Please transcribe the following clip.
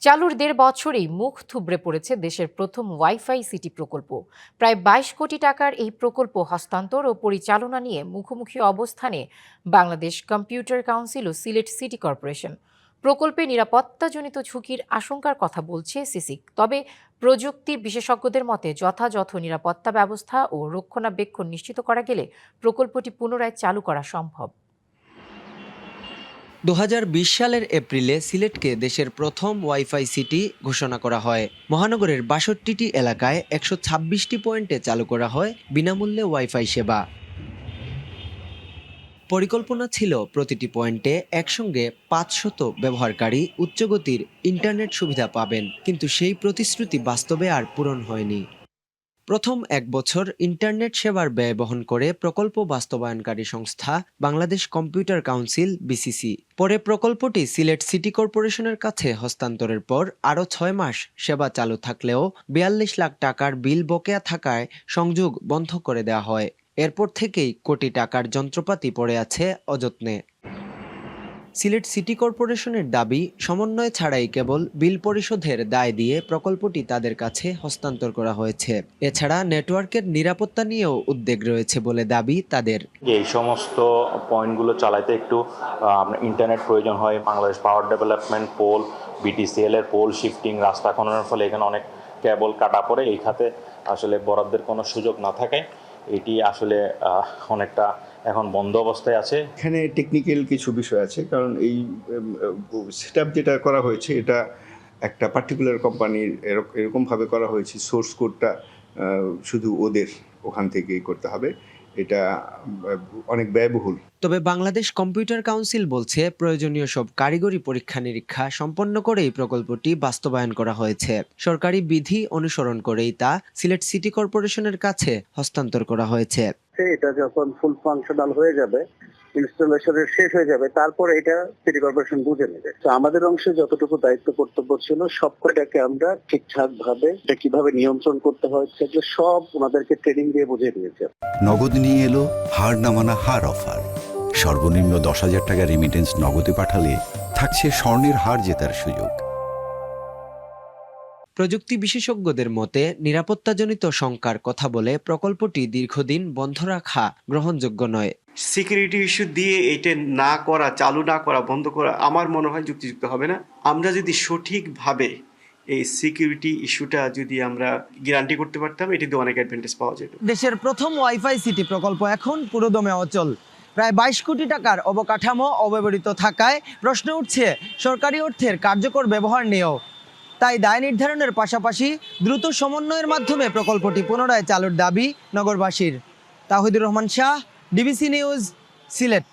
চালুর ১.৫ বছরেই মুখ থুবড়ে পড়েছে দেশের প্রথম ওয়াইফাই সিটি প্রকল্প। প্রায় ২২ কোটি টাকার এই প্রকল্প হস্তান্তর ও পরিচালনা নিয়ে মুখোমুখি অবস্থানে বাংলাদেশ কম্পিউটার কাউন্সিল ও সিলেট সিটি কর্পোরেশন। প্রকল্পে নিরাপত্তাজনিত ঝুঁকির আশঙ্কার কথা বলছে সিসিক। তবে প্রযুক্তি বিশেষজ্ঞদের মতে যথাযথ নিরাপত্তা ব্যবস্থা ও রক্ষণাবেক্ষণ নিশ্চিত করা গেলে প্রকল্পটি পুনরায় চালু করা সম্ভব। ২০২০ সালের এপ্রিলে সিলেটকে দেশের প্রথম ওয়াইফাই সিটি ঘোষণা করা হয়। মহানগরের ৬২টি এলাকায় ১২৬টি পয়েন্টে চালু করা হয় বিনামূল্যে ওয়াইফাই সেবা। পরিকল্পনা ছিল প্রতিটি পয়েন্টে একসঙ্গে ৫০০ ব্যবহারকারী উচ্চগতির ইন্টারনেট সুবিধা পাবেন, কিন্তু সেই প্রতিশ্রুতি বাস্তবে আর পূরণ হয়নি। প্রথম ১ বছর ইন্টারনেট সেবার ব্যয় বহন করে প্রকল্প বাস্তবায়নকারী সংস্থা বাংলাদেশ কম্পিউটার কাউন্সিল বিসিসি। পরে প্রকল্পটি সিলেট সিটি কর্পোরেশনের কাছে হস্তান্তরের পর আরও ৬ মাস সেবা চালু থাকলেও ৪২ লাখ টাকার বিল বকেয়া থাকায় সংযোগ বন্ধ করে দেওয়া হয়। এরপর থেকেই কোটি টাকার যন্ত্রপাতি পড়ে আছে অযত্নে। সিলেট সিটি কর্পোরেশনের দাবি, সমন্বয় ছাড়াই কেবল বিল পরিশোধের দায় দিয়ে প্রকল্পটি তাদের কাছে হস্তান্তর করা হয়েছে। এছাড়া নেটওয়ার্কের নিরাপত্তা নিয়েও উদ্বেগ রয়েছে বলে দাবি তাদের। এই সমস্ত পয়েন্টগুলো চালাতে একটু ইন্টারনেট প্রয়োজন হয়। Bangladesh power development pole, BTCL এর পোল শিফটিং, রাস্তা খননের ফলে এখানে অনেক কেবল কাটা পড়ে। এই খাতে আসলে বরাদ্দের কোনো সুযোগ না থাকে এটি আসলে অনেকটা এখন বন্ধ অবস্থায় আছে। এখানে টেকনিক্যাল কিছু বিষয় আছে, কারণ এই সেটআপ যেটা করা হয়েছে এটা একটা পার্টিকুলার কোম্পানির এরকমভাবে করা হয়েছে, সোর্স কোডটা শুধু ওদের ওখান থেকেই করতে হবে, এটা অনেক ব্যয়বহুল। তবে বাংলাদেশ কম্পিউটার কাউন্সিল বলছে প্রয়োজনীয় সব কারিগরি পরীক্ষা নিরীক্ষা সম্পন্ন করেই প্রকল্পটি বাস্তবায়ন করা হয়েছে। সরকারি বিধি অনুসরণ করেই তা সিলেট সিটি কর্পোরেশনের কাছে হস্তান্তর করা হয়েছে। এটা যখন ফুল ফাংশনাল হয়ে যাবে, ইনস্টলেশনের শেষ হয়ে যাবে, তারপরে এটা সিটি কর্পোরেশন বুঝে নেবে। তো আমাদের অংশে যতটুকু দায়িত্ব কর্তব্য ছিল সবকটাকে আমরা ঠিকঠাক ভাবে এটা কিভাবে নিয়ন্ত্রণ করতে হয় সেগুলো সব ওনাদেরকে ট্রেনিং দিয়ে বুঝিয়ে দিয়েছে। নগদ নিয়ে এলো হার না মানা হার অফার। সর্বনিম্ন ১০,০০০ টাকা রেমিটেন্স নগদে পাঠালে থাকছে স্বর্ণের হার জেতার সুযোগ। প্রযুক্তি বিশেষজ্ঞদের মতে নিরাপত্তাজনিত শঙ্কার কথা বলে প্রকল্পটি দীর্ঘদিন বন্ধ রাখা গ্রহণযোগ্য নয়। সিকিউরিটি ইস্যু দিয়ে এটা না করা, চালু না করা, বন্ধ করা আমার মনে হয় যুক্তিযুক্ত হবে না। আমরা যদি সঠিকভাবে এই সিকিউরিটি ইস্যুটা যদি আমরা গ্যারান্টি করতে পারতাম, এটিতে অনেক অ্যাডভান্টেজ পাওয়া যেত। দেশের প্রথম ওয়াইফাই সিটি প্রকল্প এখন পুরোদমে অচল। প্রায় ২২ কোটি টাকার অবকাঠামো অব্যবহৃত থাকায় প্রশ্ন উঠছে সরকারি অর্থের কার্যকর ব্যবহার নিয়েও। তাই দায় নির্ধারণের পাশাপাশি দ্রুত সমন্বয়ের মাধ্যমে প্রকল্পটি পুনরায় চালুর দাবি নগরবাসীর। Tahidur Rahman Shah, DBC news, Sylhet.